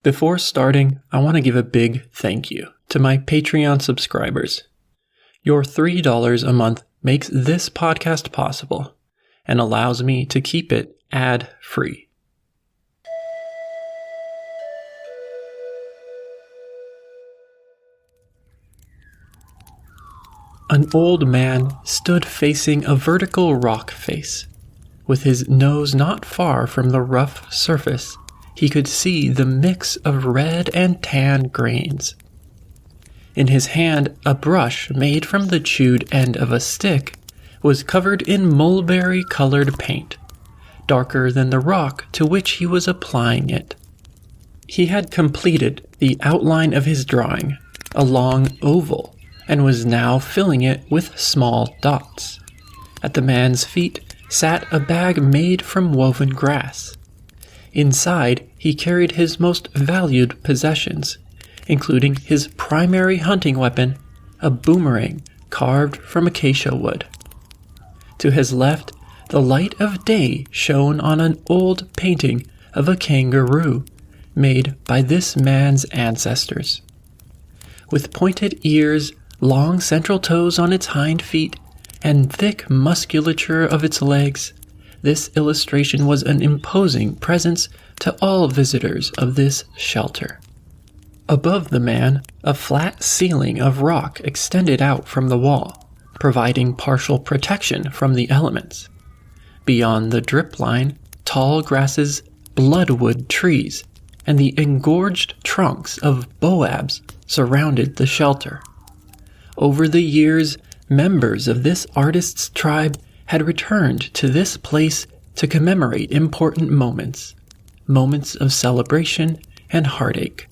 Before starting, I want to give a big thank you to my Patreon subscribers. Your $3 a month makes this podcast possible and allows me to keep it ad-free. An old man stood facing a vertical rock face. With his nose not far from the rough surface, he could see the mix of red and tan grains. In his hand, a brush made from the chewed end of a stick was covered in mulberry-colored paint, darker than the rock to which he was applying it. He had completed the outline of his drawing, a long oval, and was now filling it with small dots. At the man's feet sat a bag made from woven grass. Inside, he carried his most valued possessions, including his primary hunting weapon, a boomerang carved from acacia wood. To his left, the light of day shone on an old painting of a kangaroo made by this man's ancestors. With pointed ears, long central toes on its hind feet, and thick musculature of its legs, this illustration was an imposing presence to all visitors of this shelter. Above the man, a flat ceiling of rock extended out from the wall, providing partial protection from the elements. Beyond the drip line, tall grasses, bloodwood trees, and the engorged trunks of boabs surrounded the shelter. Over the years, members of this artist's tribe had returned to this place to commemorate important moments of celebration and heartache.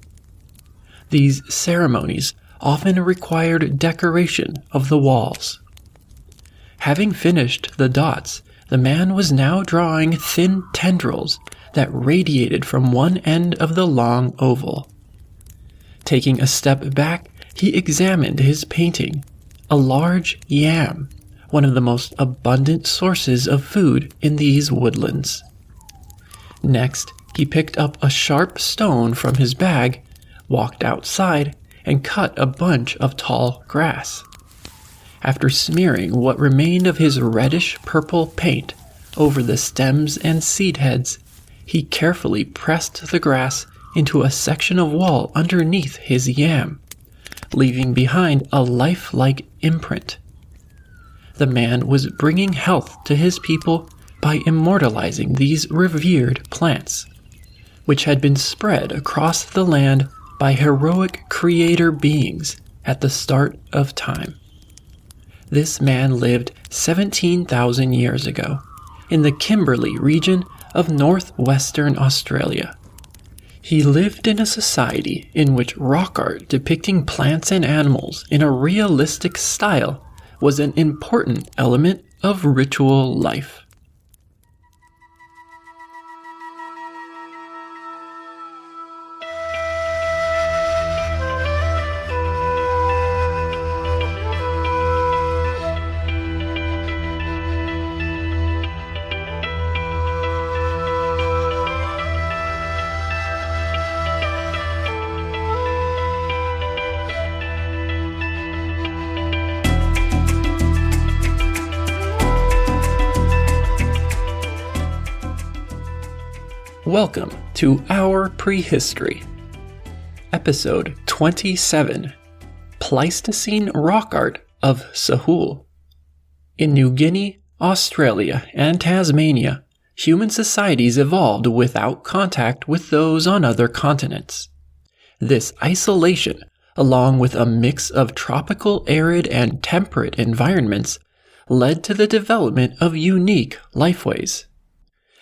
These ceremonies often required decoration of the walls. Having finished the dots, the man was now drawing thin tendrils that radiated from one end of the long oval. Taking a step back, he examined his painting, a large yam, one of the most abundant sources of food in these woodlands. Next, he picked up a sharp stone from his bag, walked outside, and cut a bunch of tall grass. After smearing what remained of his reddish-purple paint over the stems and seed heads, he carefully pressed the grass into a section of wall underneath his yam, leaving behind a lifelike imprint. The man was bringing health to his people by immortalizing these revered plants, which had been spread across the land by heroic creator beings at the start of time. This man lived 17,000 years ago in the Kimberley region of northwestern Australia. He lived in a society in which rock art depicting plants and animals in a realistic style was an important element of ritual life. Welcome to our Prehistory, Episode 27, Pleistocene Rock Art of Sahul. In New Guinea, Australia, and Tasmania, human societies evolved without contact with those on other continents. This isolation, along with a mix of tropical, arid, and temperate environments, led to the development of unique lifeways.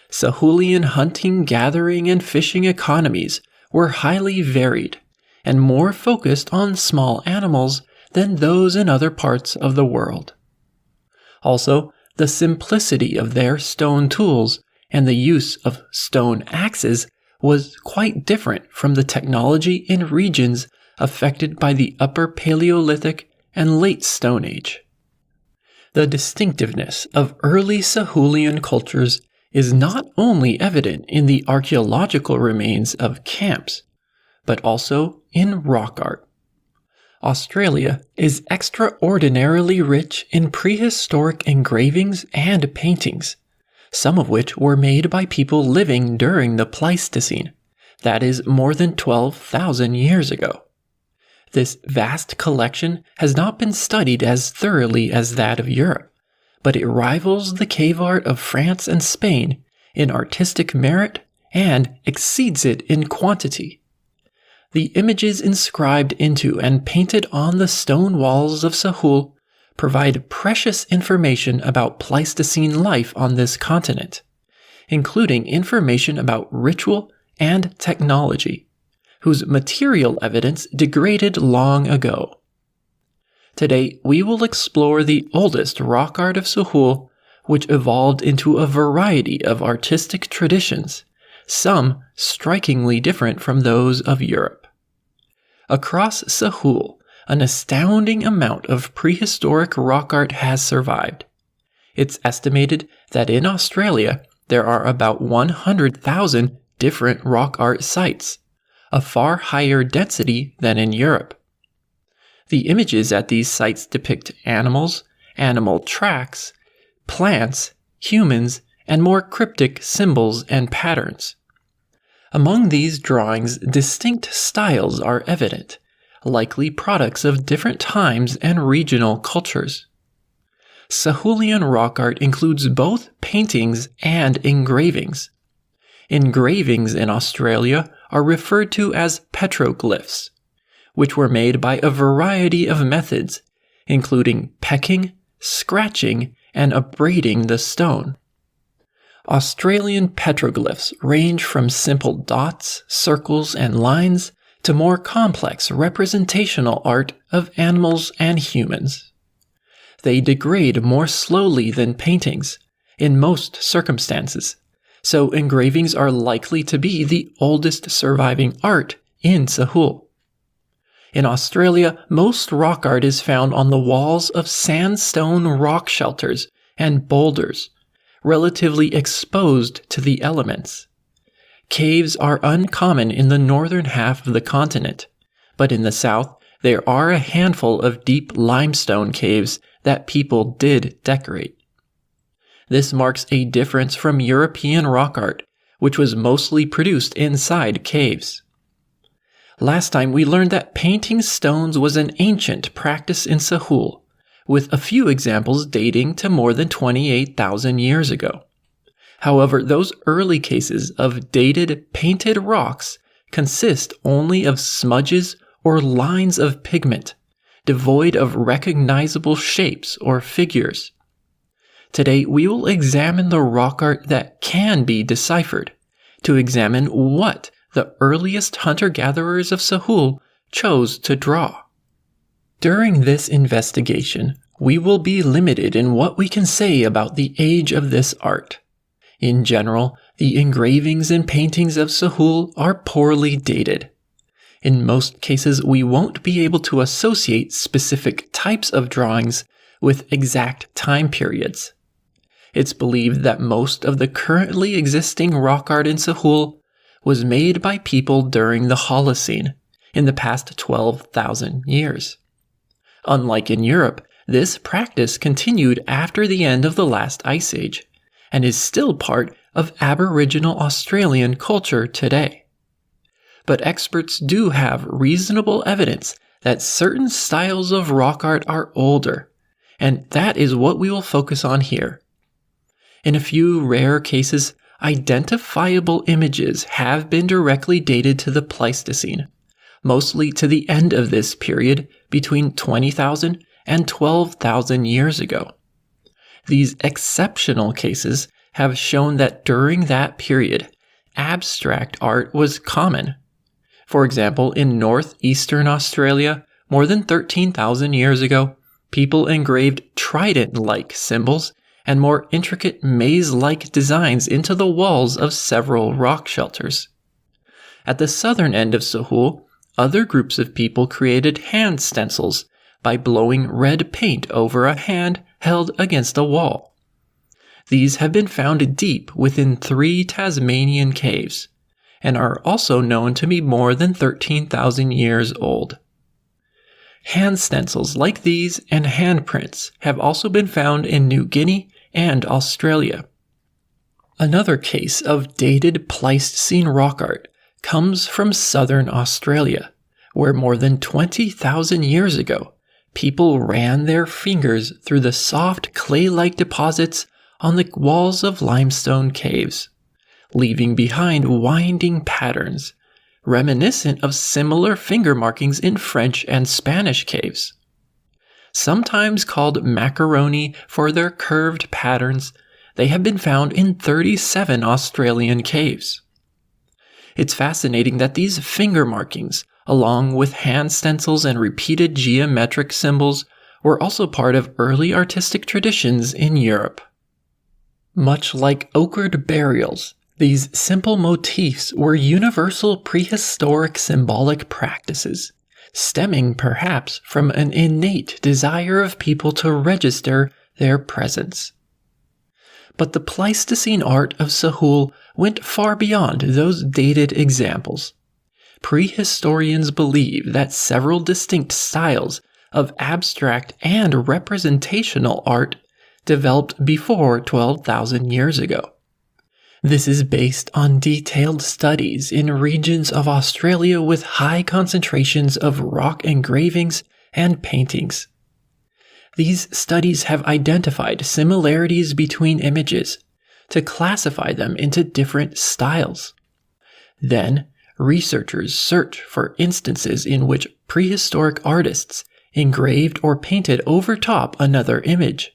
Sahulian hunting, gathering, and fishing economies were highly varied and more focused on small animals than those in other parts of the world. Also, the simplicity of their stone tools and the use of stone axes was quite different from the technology in regions affected by the Upper Paleolithic and Late Stone Age. The distinctiveness of early Sahulian cultures is not only evident in the archaeological remains of camps, but also in rock art. Australia is extraordinarily rich in prehistoric engravings and paintings, some of which were made by people living during the Pleistocene, that is, more than 12,000 years ago. This vast collection has not been studied as thoroughly as that of Europe, but it rivals the cave art of France and Spain in artistic merit and exceeds it in quantity. The images inscribed into and painted on the stone walls of Sahul provide precious information about Pleistocene life on this continent, including information about ritual and technology, whose material evidence degraded long ago. Today, we will explore the oldest rock art of Sahul, which evolved into a variety of artistic traditions, some strikingly different from those of Europe. Across Sahul, an astounding amount of prehistoric rock art has survived. It's estimated that in Australia, there are about 100,000 different rock art sites, a far higher density than in Europe. The images at these sites depict animals, animal tracks, plants, humans, and more cryptic symbols and patterns. Among these drawings, distinct styles are evident, likely products of different times and regional cultures. Sahulian rock art includes both paintings and engravings. Engravings in Australia are referred to as petroglyphs, which were made by a variety of methods, including pecking, scratching, and abrading the stone. Australian petroglyphs range from simple dots, circles, and lines to more complex representational art of animals and humans. They degrade more slowly than paintings, in most circumstances, so engravings are likely to be the oldest surviving art in Sahul. In Australia, most rock art is found on the walls of sandstone rock shelters and boulders, relatively exposed to the elements. Caves are uncommon in the northern half of the continent, but in the south there are a handful of deep limestone caves that people did decorate. This marks a difference from European rock art, which was mostly produced inside caves. Last time we learned that painting stones was an ancient practice in Sahul, with a few examples dating to more than 28,000 years ago. However, those early cases of dated painted rocks consist only of smudges or lines of pigment, devoid of recognizable shapes or figures. Today, we will examine the rock art that can be deciphered, to examine what the earliest hunter-gatherers of Sahul chose to draw. During this investigation, we will be limited in what we can say about the age of this art. In general, the engravings and paintings of Sahul are poorly dated. In most cases, we won't be able to associate specific types of drawings with exact time periods. It's believed that most of the currently existing rock art in Sahul was made by people during the Holocene, in the past 12,000 years. Unlike in Europe, this practice continued after the end of the last ice age, and is still part of Aboriginal Australian culture today. But experts do have reasonable evidence that certain styles of rock art are older, and that is what we will focus on here. In a few rare cases, identifiable images have been directly dated to the Pleistocene, mostly to the end of this period between 20,000 and 12,000 years ago. These exceptional cases have shown that during that period, abstract art was common. For example, in northeastern Australia, more than 13,000 years ago, people engraved trident-like symbols and more intricate maze-like designs into the walls of several rock shelters. At the southern end of Sahul, other groups of people created hand stencils by blowing red paint over a hand held against a wall. These have been found deep within 3 Tasmanian caves, and are also known to be more than 13,000 years old. Hand stencils like these and handprints have also been found in New Guinea and Australia. Another case of dated Pleistocene rock art comes from southern Australia, where more than 20,000 years ago, people ran their fingers through the soft clay-like deposits on the walls of limestone caves, leaving behind winding patterns, reminiscent of similar finger markings in French and Spanish caves. Sometimes called macaroni for their curved patterns, they have been found in 37 Australian caves. It's fascinating that these finger markings, along with hand stencils and repeated geometric symbols, were also part of early artistic traditions in Europe. Much like ochred burials, these simple motifs were universal prehistoric symbolic practices, stemming perhaps from an innate desire of people to register their presence. But the Pleistocene art of Sahul went far beyond those dated examples. Prehistorians believe that several distinct styles of abstract and representational art developed before 12,000 years ago. This is based on detailed studies in regions of Australia with high concentrations of rock engravings and paintings. These studies have identified similarities between images to classify them into different styles. Then, researchers search for instances in which prehistoric artists engraved or painted over top another image,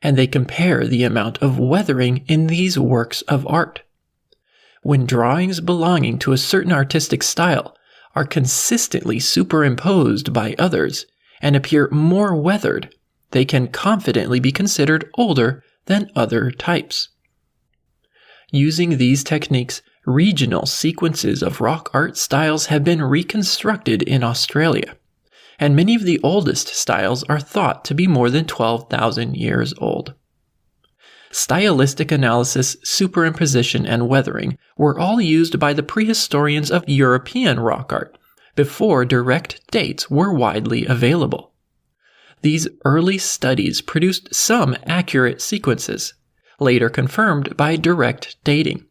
and they compare the amount of weathering in these works of art. When drawings belonging to a certain artistic style are consistently superimposed by others and appear more weathered, they can confidently be considered older than other types. Using these techniques, regional sequences of rock art styles have been reconstructed in Australia, and many of the oldest styles are thought to be more than 12,000 years old. Stylistic analysis, superimposition, and weathering were all used by the prehistorians of European rock art before direct dates were widely available. These early studies produced some accurate sequences, later confirmed by direct dating,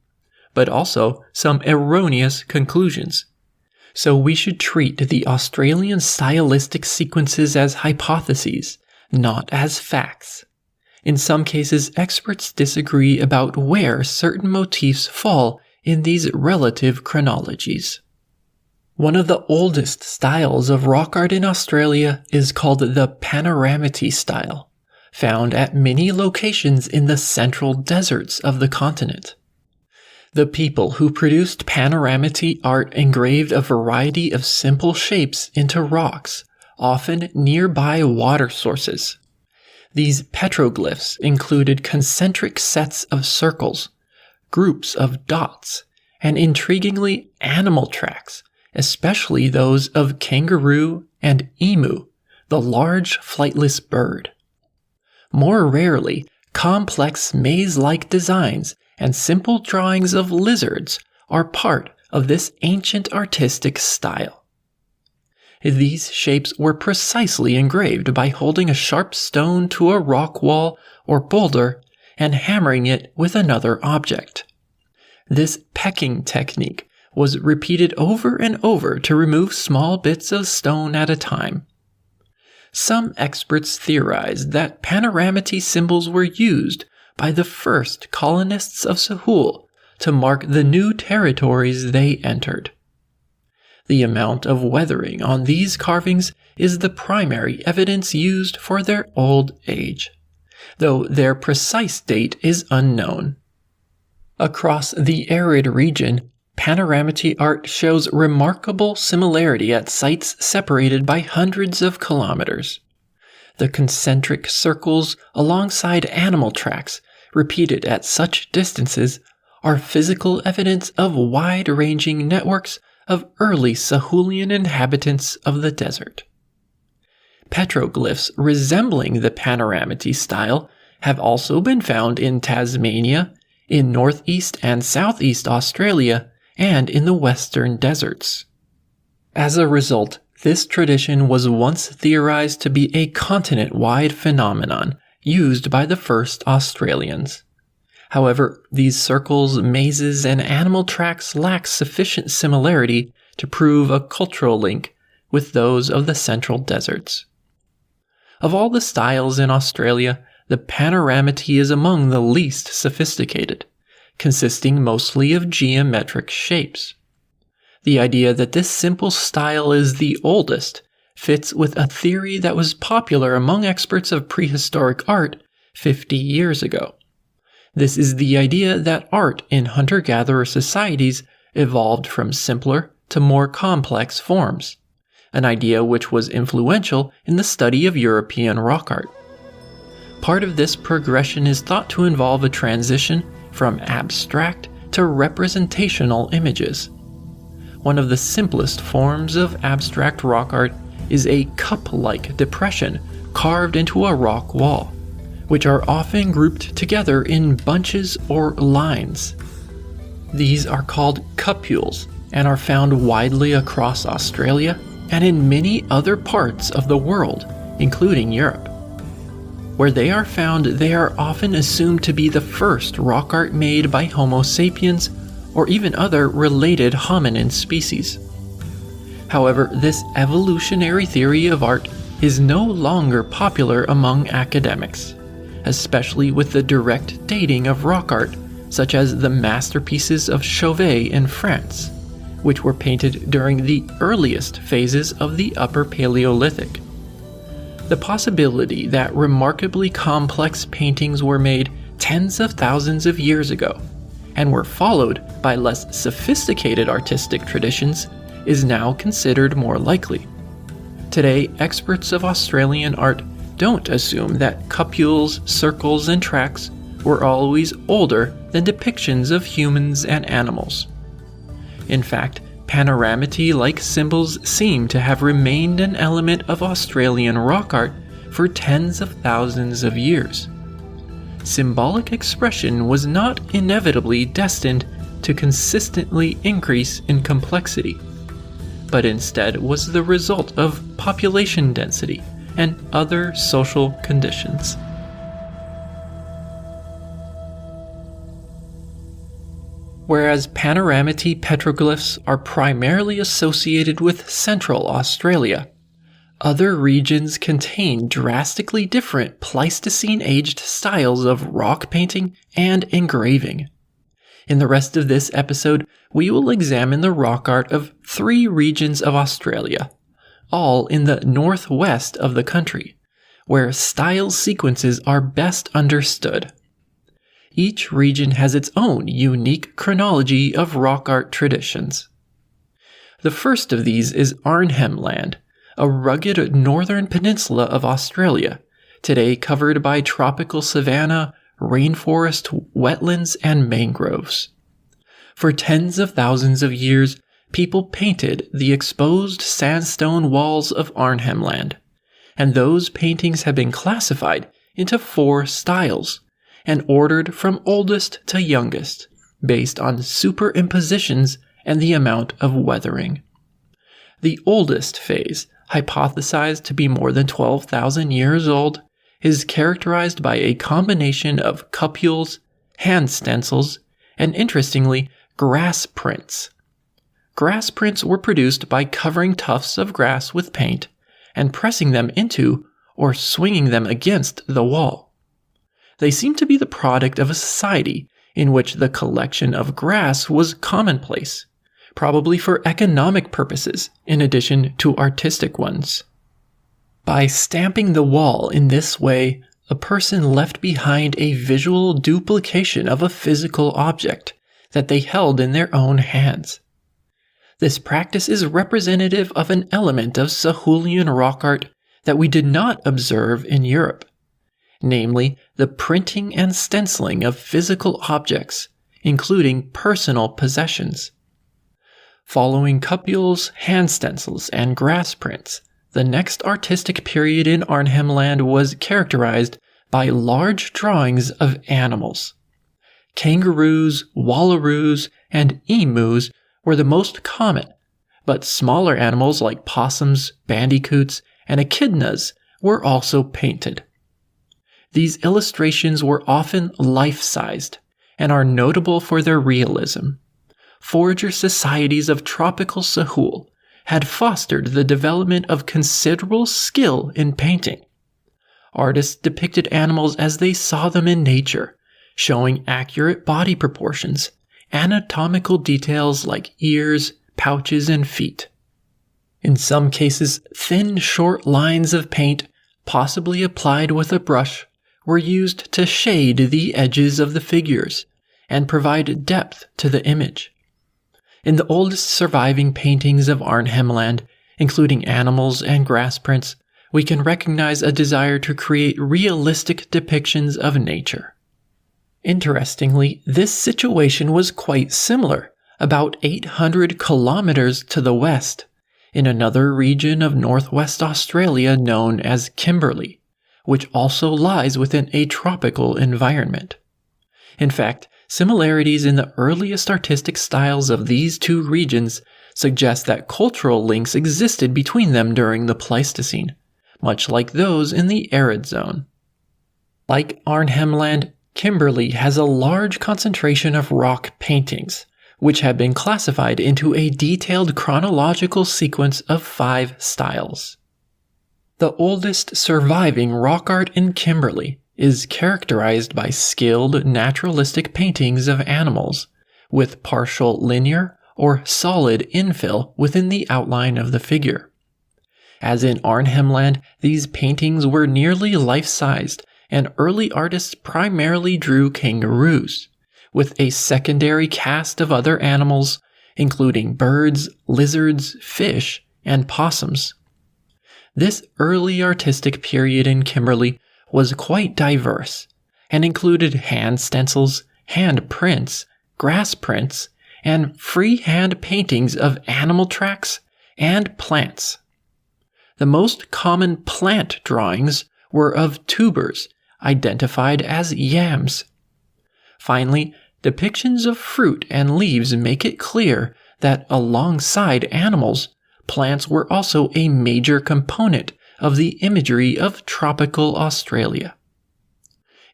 but also some erroneous conclusions. So we should treat the Australian stylistic sequences as hypotheses, not as facts. In some cases, experts disagree about where certain motifs fall in these relative chronologies. One of the oldest styles of rock art in Australia is called the Panoramity style, found at many locations in the central deserts of the continent. The people who produced Panoramity art engraved a variety of simple shapes into rocks, often nearby water sources. These petroglyphs included concentric sets of circles, groups of dots, and intriguingly animal tracks, especially those of kangaroo and emu, the large flightless bird. More rarely, complex maze-like designs and simple drawings of lizards are part of this ancient artistic style. These shapes were precisely engraved by holding a sharp stone to a rock wall or boulder and hammering it with another object. This pecking technique was repeated over and over to remove small bits of stone at a time. Some experts theorize that Panoramity symbols were used by the first colonists of Sahul to mark the new territories they entered. The amount of weathering on these carvings is the primary evidence used for their old age, though their precise date is unknown. Across the arid region, Panoramity art shows remarkable similarity at sites separated by hundreds of kilometers. The concentric circles alongside animal tracks, repeated at such distances, are physical evidence of wide-ranging networks of early Sahulian inhabitants of the desert. Petroglyphs resembling the Panoramity style have also been found in Tasmania, in northeast and southeast Australia, and in the western deserts. As a result, this tradition was once theorized to be a continent-wide phenomenon used by the first Australians. However, these circles, mazes, and animal tracks lack sufficient similarity to prove a cultural link with those of the central deserts. Of all the styles in Australia, the panoramity is among the least sophisticated, consisting mostly of geometric shapes. The idea that this simple style is the oldest fits with a theory that was popular among experts of prehistoric art 50 years ago. This is the idea that art in hunter-gatherer societies evolved from simpler to more complex forms, an idea which was influential in the study of European rock art. Part of this progression is thought to involve a transition from abstract to representational images. One of the simplest forms of abstract rock art is a cup-like depression carved into a rock wall, which are often grouped together in bunches or lines. These are called cupules and are found widely across Australia and in many other parts of the world, including Europe. Where they are found, they are often assumed to be the first rock art made by Homo sapiens or even other related hominin species. However, this evolutionary theory of art is no longer popular among academics, especially with the direct dating of rock art, such as the masterpieces of Chauvet in France, which were painted during the earliest phases of the Upper Paleolithic. The possibility that remarkably complex paintings were made tens of thousands of years ago and were followed by less sophisticated artistic traditions is now considered more likely. Today, experts of Australian art don't assume that cupules, circles, and tracks were always older than depictions of humans and animals. In fact, panoramity-like symbols seem to have remained an element of Australian rock art for tens of thousands of years. Symbolic expression was not inevitably destined to consistently increase in complexity, but instead was the result of population density and other social conditions. Whereas panoramity petroglyphs are primarily associated with Central Australia, other regions contain drastically different Pleistocene-aged styles of rock painting and engraving. In the rest of this episode, we will examine the rock art of 3 regions of Australia, all in the northwest of the country, where style sequences are best understood. Each region has its own unique chronology of rock art traditions. The first of these is Arnhem Land, a rugged northern peninsula of Australia, today covered by tropical savanna, rainforest, wetlands, and mangroves. For tens of thousands of years, people painted the exposed sandstone walls of Arnhem Land, and those paintings have been classified into 4 styles and ordered from oldest to youngest, based on superimpositions and the amount of weathering. The oldest phase, hypothesized to be more than 12,000 years old, is characterized by a combination of cupules, hand stencils, and interestingly, grass prints. Grass prints were produced by covering tufts of grass with paint and pressing them into or swinging them against the wall. They seem to be the product of a society in which the collection of grass was commonplace, probably for economic purposes in addition to artistic ones. By stamping the wall in this way, a person left behind a visual duplication of a physical object that they held in their own hands. This practice is representative of an element of Sahulian rock art that we did not observe in Europe, namely the printing and stenciling of physical objects, including personal possessions. Following cupules, hand stencils, and grass prints, the next artistic period in Arnhem Land was characterized by large drawings of animals. Kangaroos, wallaroos, and emus were the most common, but smaller animals like possums, bandicoots, and echidnas were also painted. These illustrations were often life-sized and are notable for their realism. Forager societies of tropical Sahul had fostered the development of considerable skill in painting. Artists depicted animals as they saw them in nature, showing accurate body proportions, anatomical details like ears, pouches, and feet. In some cases, thin, short lines of paint, possibly applied with a brush, were used to shade the edges of the figures and provide depth to the image. In the oldest surviving paintings of Arnhem-Land, including animals and grass prints, we can recognize a desire to create realistic depictions of nature. Interestingly, this situation was quite similar, about 800 kilometers to the west, in another region of northwest Australia known as Kimberley, which also lies within a tropical environment. In fact, similarities in the earliest artistic styles of these two regions suggest that cultural links existed between them during the Pleistocene, much like those in the arid zone. Like Arnhem-Land, Kimberley has a large concentration of rock paintings, which have been classified into a detailed chronological sequence of 5 styles. The oldest surviving rock art in Kimberley is characterized by skilled naturalistic paintings of animals, with partial linear or solid infill within the outline of the figure. As in Arnhem-Land, these paintings were nearly life-sized, and early artists primarily drew kangaroos, with a secondary cast of other animals, including birds, lizards, fish, and possums. This early artistic period in Kimberley was quite diverse, and included hand stencils, hand prints, grass prints, and freehand paintings of animal tracks and plants. The most common plant drawings were of tubers, identified as yams. Finally, depictions of fruit and leaves make it clear that alongside animals, plants were also a major component of the imagery of tropical Australia.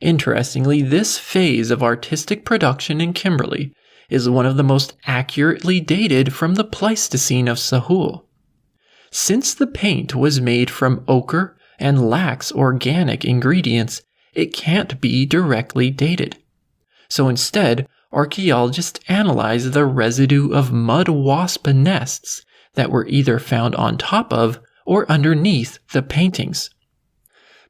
Interestingly, this phase of artistic production in Kimberley is one of the most accurately dated from the Pleistocene of Sahul. Since the paint was made from ochre and lacks organic ingredients, it can't be directly dated. So instead, archaeologists analyze the residue of mud wasp nests that were either found on top of or underneath the paintings.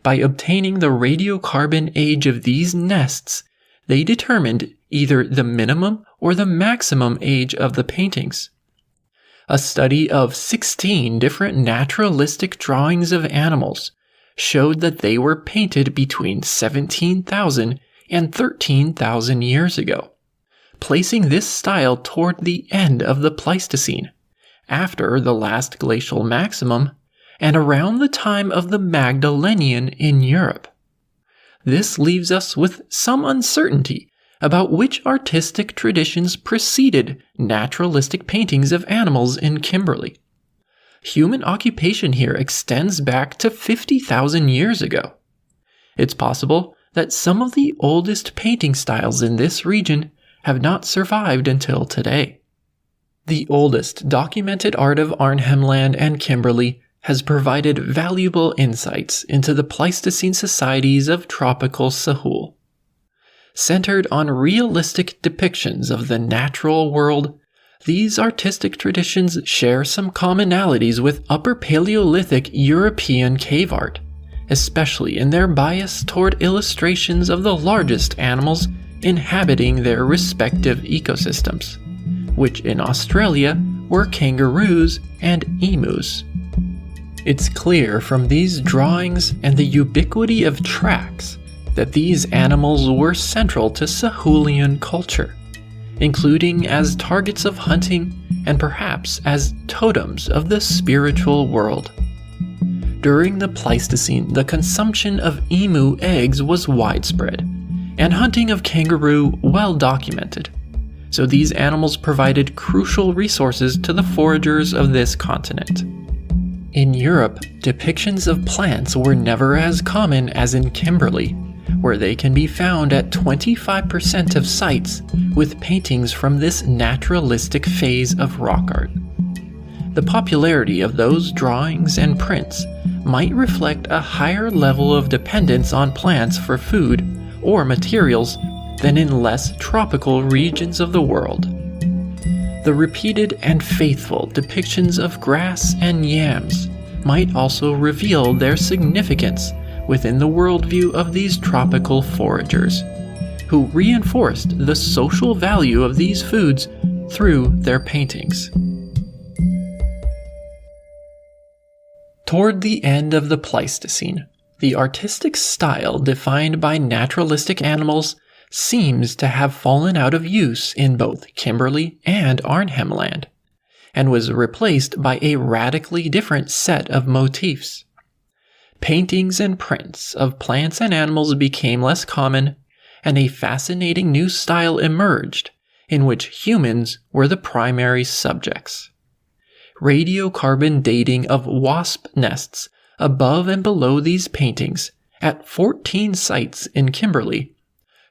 By obtaining the radiocarbon age of these nests, they determined either the minimum or the maximum age of the paintings. A study of 16 different naturalistic drawings of animals showed that they were painted between 17,000 and 13,000 years ago, placing this style toward the end of the Pleistocene, after the last glacial maximum, and around the time of the Magdalenian in Europe. This leaves us with some uncertainty about which artistic traditions preceded naturalistic paintings of animals in Kimberley. Human occupation here extends back to 50,000 years ago. It's possible that some of the oldest painting styles in this region have not survived until today. The oldest documented art of Arnhem-Land and Kimberley has provided valuable insights into the Pleistocene societies of tropical Sahul. Centered on realistic depictions of the natural world, these artistic traditions share some commonalities with Upper Paleolithic European cave art, especially in their bias toward illustrations of the largest animals inhabiting their respective ecosystems, which in Australia were kangaroos and emus. It's clear from these drawings and the ubiquity of tracks that these animals were central to Sahulian culture, including as targets of hunting and perhaps as totems of the spiritual world. During the Pleistocene, the consumption of emu eggs was widespread, and hunting of kangaroo well documented, so these animals provided crucial resources to the foragers of this continent. In Europe, depictions of plants were never as common as in Kimberley, where they can be found at 25% of sites with paintings from this naturalistic phase of rock art. The popularity of those drawings and prints might reflect a higher level of dependence on plants for food or materials than in less tropical regions of the world. The repeated and faithful depictions of grass and yams might also reveal their significance within the worldview of these tropical foragers, who reinforced the social value of these foods through their paintings. Toward the end of the Pleistocene, the artistic style defined by naturalistic animals seems to have fallen out of use in both Kimberley and Arnhem Land, and was replaced by a radically different set of motifs. Paintings and prints of plants and animals became less common, and a fascinating new style emerged in which humans were the primary subjects. Radiocarbon dating of wasp nests above and below these paintings at 14 sites in Kimberley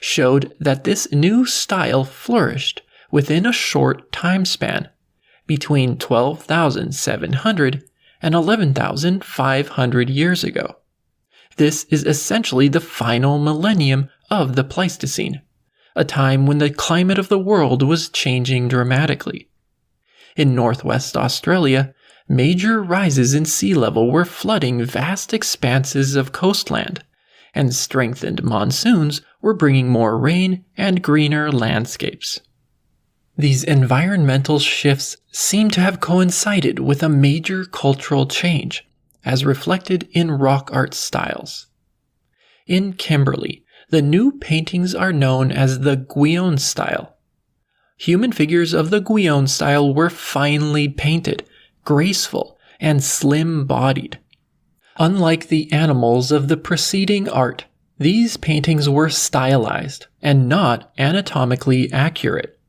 showed that this new style flourished within a short time span, between 12,700 and 11,500 years ago. This is essentially the final millennium of the Pleistocene, a time when the climate of the world was changing dramatically. In northwest Australia, major rises in sea level were flooding vast expanses of coastland, and strengthened monsoons were bringing more rain and greener landscapes. These environmental shifts seem to have coincided with a major cultural change, as reflected in rock art styles. In Kimberley, the new paintings are known as the Guion style. Human figures of the Guion style were finely painted, graceful, and slim-bodied. Unlike the animals of the preceding art, these paintings were stylized and not anatomically accurate.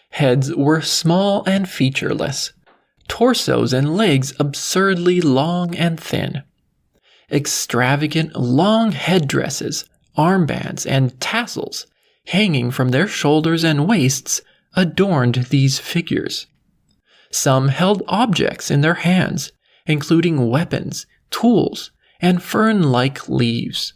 Heads were small and featureless, torsos and legs absurdly long and thin. Extravagant long headdresses, armbands, and tassels hanging from their shoulders and waists adorned these figures. Some held objects in their hands, including weapons, tools, and fern-like leaves.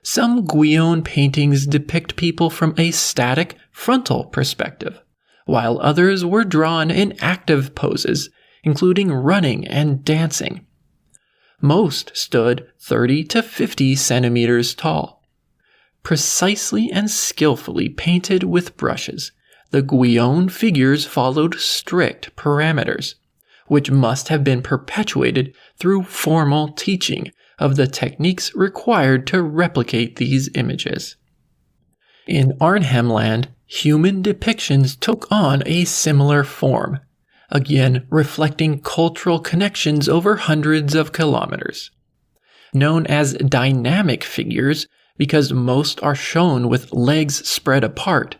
Some Guion paintings depict people from a static frontal perspective, while others were drawn in active poses, including running and dancing. Most stood 30 to 50 centimeters tall. Precisely and skillfully painted with brushes, the Guion figures followed strict parameters, which must have been perpetuated through formal teaching of the techniques required to replicate these images. In Arnhem Land, human depictions took on a similar form, again reflecting cultural connections over hundreds of kilometers. Known as dynamic figures because most are shown with legs spread apart,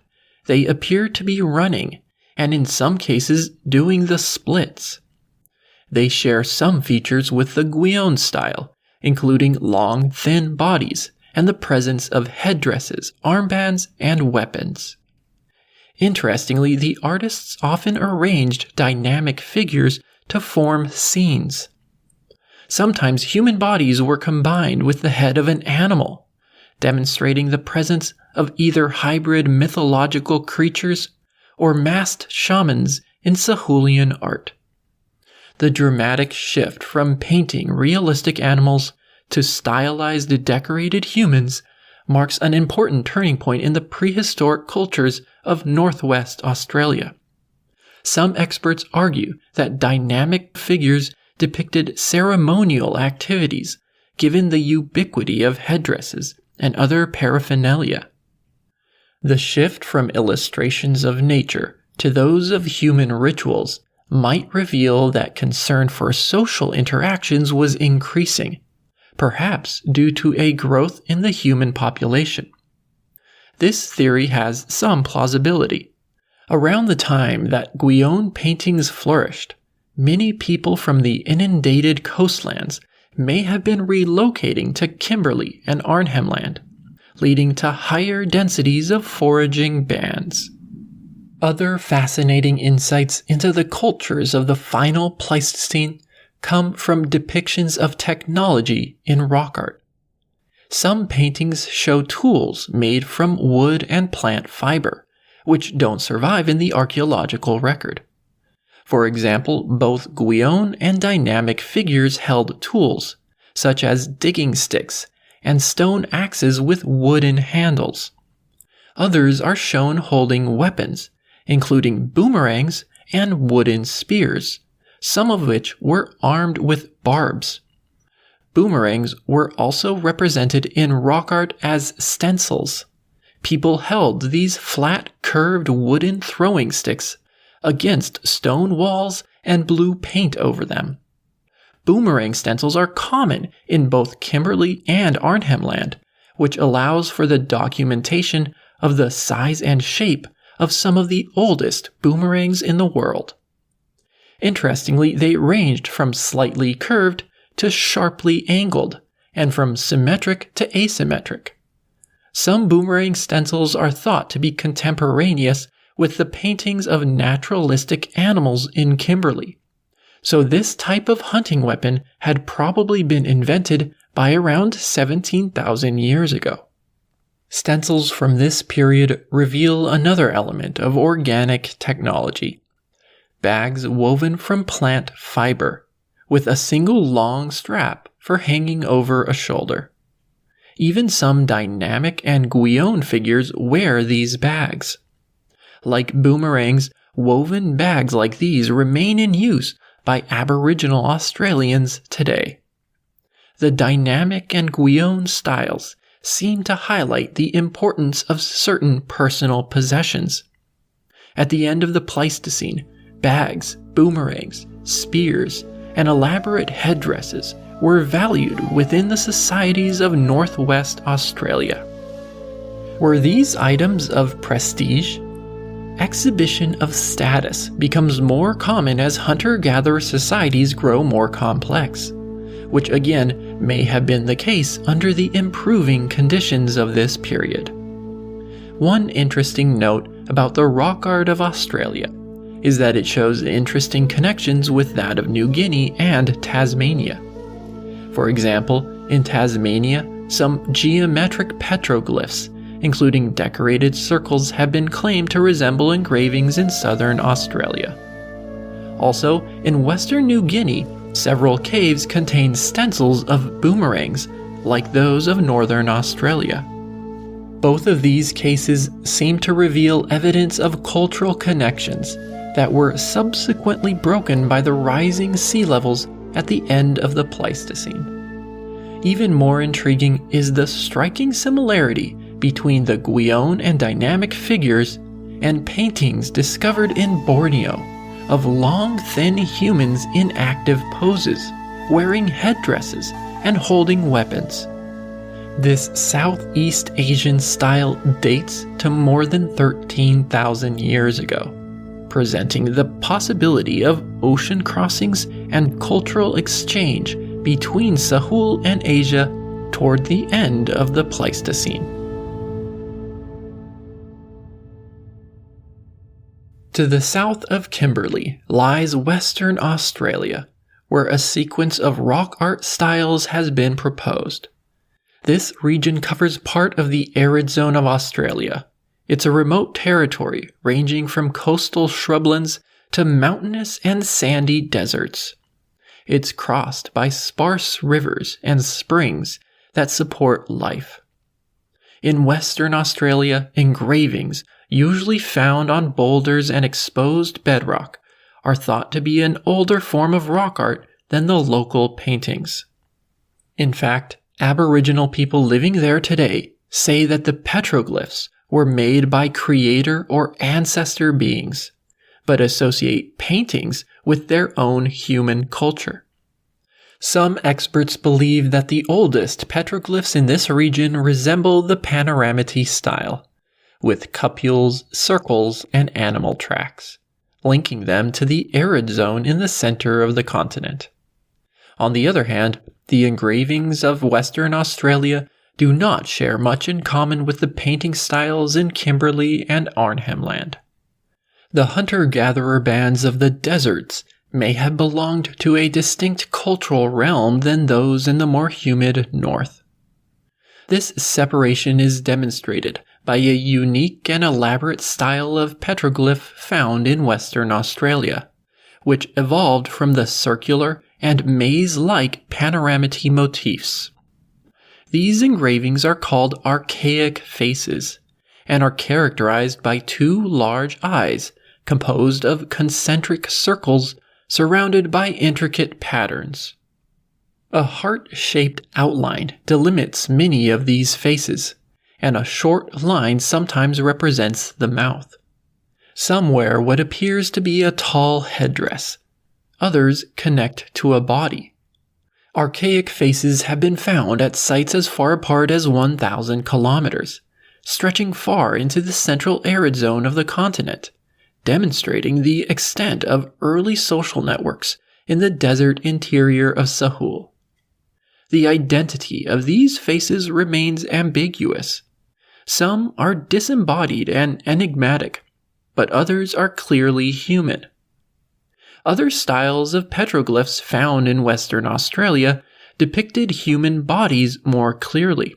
they appear to be running, and in some cases doing the splits. They share some features with the Guion style, including long, thin bodies and the presence of headdresses, armbands, and weapons. Interestingly, the artists often arranged dynamic figures to form scenes. Sometimes human bodies were combined with the head of an animal, demonstrating the presence of either hybrid mythological creatures or masked shamans in Sahulian art. The dramatic shift from painting realistic animals to stylized decorated humans marks an important turning point in the prehistoric cultures of northwest Australia. Some experts argue that dynamic figures depicted ceremonial activities, given the ubiquity of headdresses and other paraphernalia. The shift from illustrations of nature to those of human rituals might reveal that concern for social interactions was increasing, perhaps due to a growth in the human population. This theory has some plausibility. Around the time that Guion paintings flourished, many people from the inundated coastlands may have been relocating to Kimberley and Arnhem Land, leading to higher densities of foraging bands. Other fascinating insights into the cultures of the final Pleistocene come from depictions of technology in rock art. Some paintings show tools made from wood and plant fiber, which don't survive in the archaeological record. For example, both Guion and dynamic figures held tools, such as digging sticks and stone axes with wooden handles. Others are shown holding weapons, including boomerangs and wooden spears, some of which were armed with barbs. Boomerangs were also represented in rock art as stencils. People held these flat, curved wooden throwing sticks against stone walls and blew paint over them. Boomerang stencils are common in both Kimberley and Arnhem Land, which allows for the documentation of the size and shape of some of the oldest boomerangs in the world. Interestingly, they ranged from slightly curved to sharply angled, and from symmetric to asymmetric. Some boomerang stencils are thought to be contemporaneous with the paintings of naturalistic animals in Kimberley, so this type of hunting weapon had probably been invented by around 17,000 years ago. Stencils from this period reveal another element of organic technology: bags woven from plant fiber, with a single long strap for hanging over a shoulder. Even some dynamic and Guion figures wear these bags. Like boomerangs, woven bags like these remain in use by Aboriginal Australians today. The dynamic and Guion styles seem to highlight the importance of certain personal possessions. At the end of the Pleistocene, bags, boomerangs, spears, and elaborate headdresses were valued within the societies of Northwest Australia. Were these items of prestige? Exhibition of status becomes more common as hunter-gatherer societies grow more complex, which again may have been the case under the improving conditions of this period. One interesting note about the rock art of Australia is that it shows interesting connections with that of New Guinea and Tasmania. For example, in Tasmania, some geometric petroglyphs, including decorated circles, have been claimed to resemble engravings in southern Australia. Also, in western New Guinea, several caves contain stencils of boomerangs, like those of northern Australia. Both of these cases seem to reveal evidence of cultural connections that were subsequently broken by the rising sea levels at the end of the Pleistocene. Even more intriguing is the striking similarity between the Guion and dynamic figures and paintings discovered in Borneo of long, thin humans in active poses, wearing headdresses and holding weapons. This Southeast Asian style dates to more than 13,000 years ago, presenting the possibility of ocean crossings and cultural exchange between Sahul and Asia toward the end of the Pleistocene. To the south of Kimberley lies Western Australia, where a sequence of rock art styles has been proposed. This region covers part of the arid zone of Australia. It's a remote territory ranging from coastal shrublands to mountainous and sandy deserts. It's crossed by sparse rivers and springs that support life. In Western Australia, engravings, usually found on boulders and exposed bedrock, are thought to be an older form of rock art than the local paintings. In fact, Aboriginal people living there today say that the petroglyphs were made by creator or ancestor beings, but associate paintings with their own human culture. Some experts believe that the oldest petroglyphs in this region resemble the Panoramity style, with cupules, circles, and animal tracks, linking them to the arid zone in the center of the continent. On the other hand, the engravings of Western Australia do not share much in common with the painting styles in Kimberley and Arnhem Land. The hunter-gatherer bands of the deserts may have belonged to a distinct cultural realm than those in the more humid north. This separation is demonstrated by a unique and elaborate style of petroglyph found in Western Australia, which evolved from the circular and maze-like panoramity motifs. These engravings are called archaic faces, and are characterized by two large eyes composed of concentric circles surrounded by intricate patterns. A heart-shaped outline delimits many of these faces, and a short line sometimes represents the mouth. Some wear what appears to be a tall headdress. Others connect to a body. Archaic faces have been found at sites as far apart as 1,000 kilometers, stretching far into the central arid zone of the continent, demonstrating the extent of early social networks in the desert interior of Sahul. The identity of these faces remains ambiguous. Some are disembodied and enigmatic, but others are clearly human. Other styles of petroglyphs found in Western Australia depicted human bodies more clearly.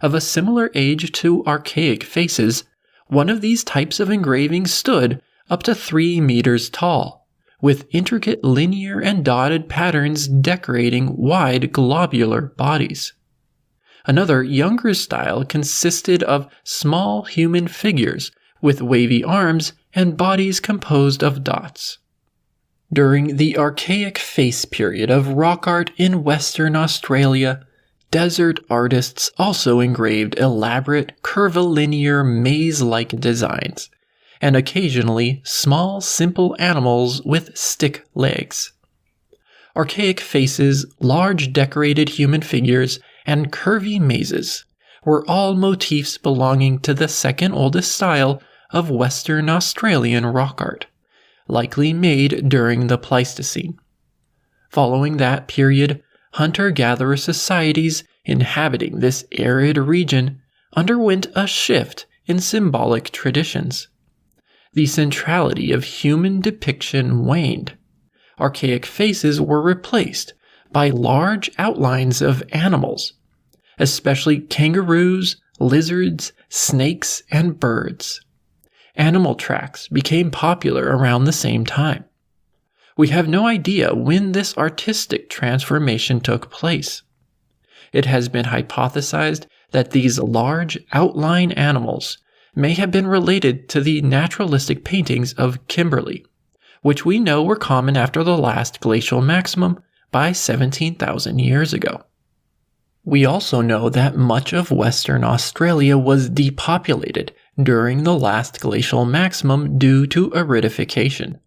Of a similar age to archaic faces, one of these types of engravings stood up to 3 meters tall, with intricate linear and dotted patterns decorating wide globular bodies. Another younger style consisted of small human figures with wavy arms and bodies composed of dots. During the archaic face period of rock art in Western Australia, desert artists also engraved elaborate, curvilinear, maze-like designs, and occasionally small, simple animals with stick legs. Archaic faces, large decorated human figures, and curvy mazes were all motifs belonging to the second oldest style of Western Australian rock art, likely made during the Pleistocene. Following that period, hunter-gatherer societies inhabiting this arid region underwent a shift in symbolic traditions. The centrality of human depiction waned. Archaic faces were replaced by large outlines of animals, especially kangaroos, lizards, snakes, and birds. Animal tracks became popular around the same time. We have no idea when this artistic transformation took place. It has been hypothesized that these large outline animals may have been related to the naturalistic paintings of Kimberley, which we know were common after the last glacial maximum by 17,000 years ago. We also know that much of Western Australia was depopulated during the last glacial maximum due to aridification.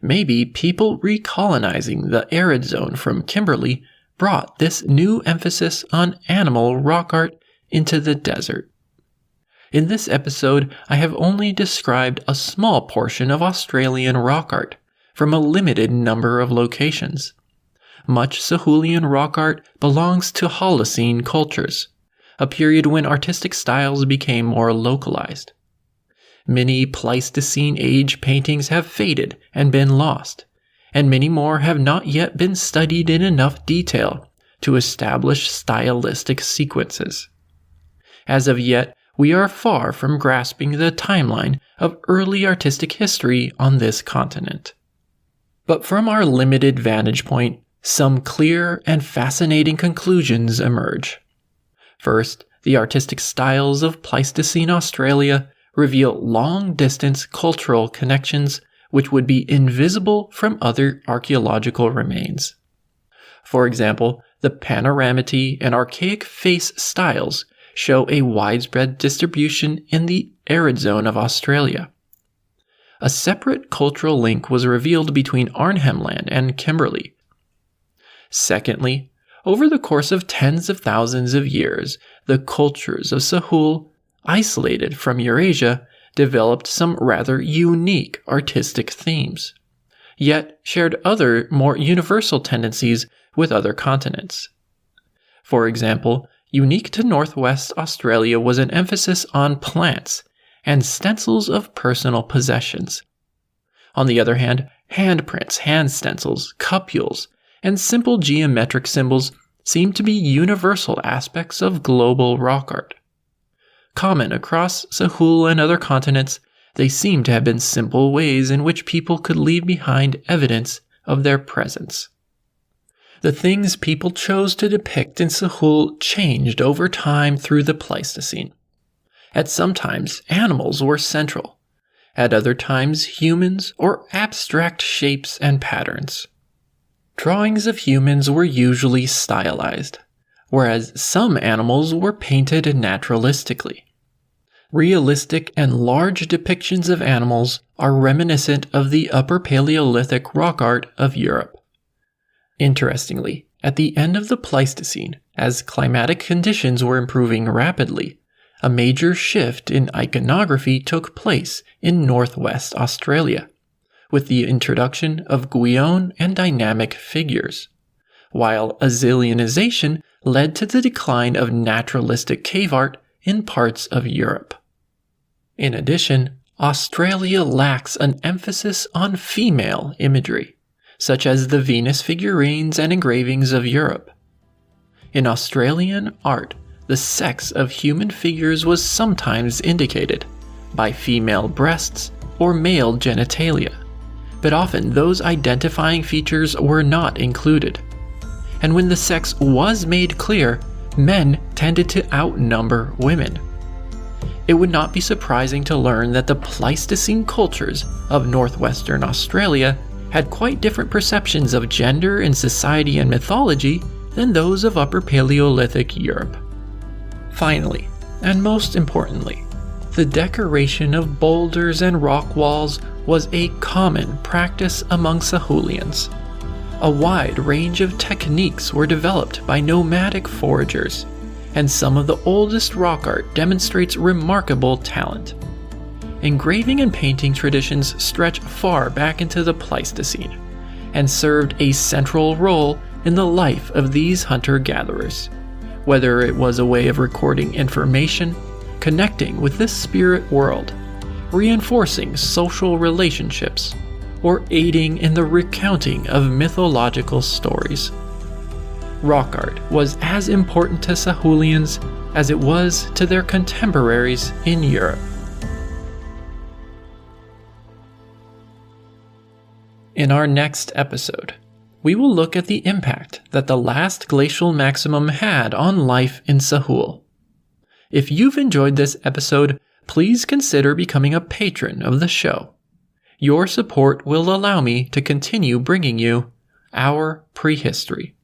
Maybe people recolonizing the arid zone from Kimberley brought this new emphasis on animal rock art into the desert. In this episode, I have only described a small portion of Australian rock art from a limited number of locations. Much Sahulian rock art belongs to Holocene cultures, a period when artistic styles became more localized. Many Pleistocene age paintings have faded and been lost, and many more have not yet been studied in enough detail to establish stylistic sequences. As of yet, we are far from grasping the timeline of early artistic history on this continent. But from our limited vantage point, some clear and fascinating conclusions emerge. First, the artistic styles of Pleistocene Australia reveal long-distance cultural connections which would be invisible from other archaeological remains. For example, the panoramity and archaic face styles show a widespread distribution in the arid zone of Australia. A separate cultural link was revealed between Arnhem Land and Kimberley. Secondly, over the course of tens of thousands of years, the cultures of Sahul, isolated from Eurasia, developed some rather unique artistic themes, yet shared other more universal tendencies with other continents. For example, unique to Northwest Australia was an emphasis on plants and stencils of personal possessions. On the other hand, handprints, hand stencils, cupules, and simple geometric symbols seem to be universal aspects of global rock art. Common across Sahul and other continents, they seem to have been simple ways in which people could leave behind evidence of their presence. The things people chose to depict in Sahul changed over time through the Pleistocene. At some times, animals were central. At other times, humans or abstract shapes and patterns. Drawings of humans were usually stylized, whereas some animals were painted naturalistically. Realistic and large depictions of animals are reminiscent of the Upper Paleolithic rock art of Europe. Interestingly, at the end of the Pleistocene, as climatic conditions were improving rapidly, a major shift in iconography took place in Northwest Australia, with the introduction of guion and dynamic figures, while Azilianization led to the decline of naturalistic cave art in parts of Europe. In addition, Australia lacks an emphasis on female imagery, such as the Venus figurines and engravings of Europe. In Australian art, the sex of human figures was sometimes indicated by female breasts or male genitalia, but often those identifying features were not included. And when the sex was made clear, men tended to outnumber women. It would not be surprising to learn that the Pleistocene cultures of northwestern Australia had quite different perceptions of gender in society and mythology than those of Upper Paleolithic Europe. Finally, and most importantly, the decoration of boulders and rock walls was a common practice among Sahulians. A wide range of techniques were developed by nomadic foragers, and some of the oldest rock art demonstrates remarkable talent. Engraving and painting traditions stretch far back into the Pleistocene, and served a central role in the life of these hunter-gatherers, whether it was a way of recording information, connecting with the spirit world, reinforcing social relationships, or aiding in the recounting of mythological stories. Rock art was as important to Sahulians as it was to their contemporaries in Europe. In our next episode, we will look at the impact that the last glacial maximum had on life in Sahul. If you've enjoyed this episode, please consider becoming a patron of the show. Your support will allow me to continue bringing you our prehistory.